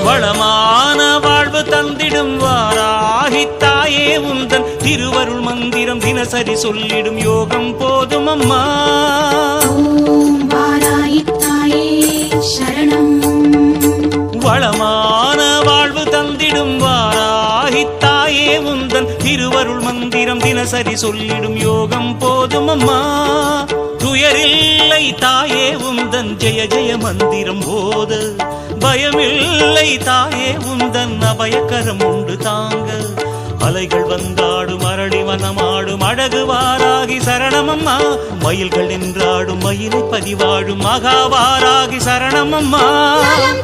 வளமான வாழ்வு தந்திடும் வாராகி தாயே உந்தன் திருவருள் மந்திரம் தினசரி சொல்லிடும் யோகம் போதும் அம்மா. ஓம் வாராகி தாயே சரணம். வளமான வாழ்வு தந்திடும் வாராகி தாயே உந்தன் திருவருள் மந்திரம் தினசரி சொல்லிடும் யோகம் போதும் அம்மா. துயரில்லை தாயே உந்தன் ஜெய ஜெய மந்திரம் போத, பயமில்லை தாயே உந்தன் அபயக்கரம் உண்டு தாங்க. அலைகள் வந்தாடும் அரளி வனமாடும் அழகு வாராகி சரணமம்மா. மயில்கள் நின்றாடும் மயிலை பதிவாடும் மகாவாராகி சரணமம்மா. நலம்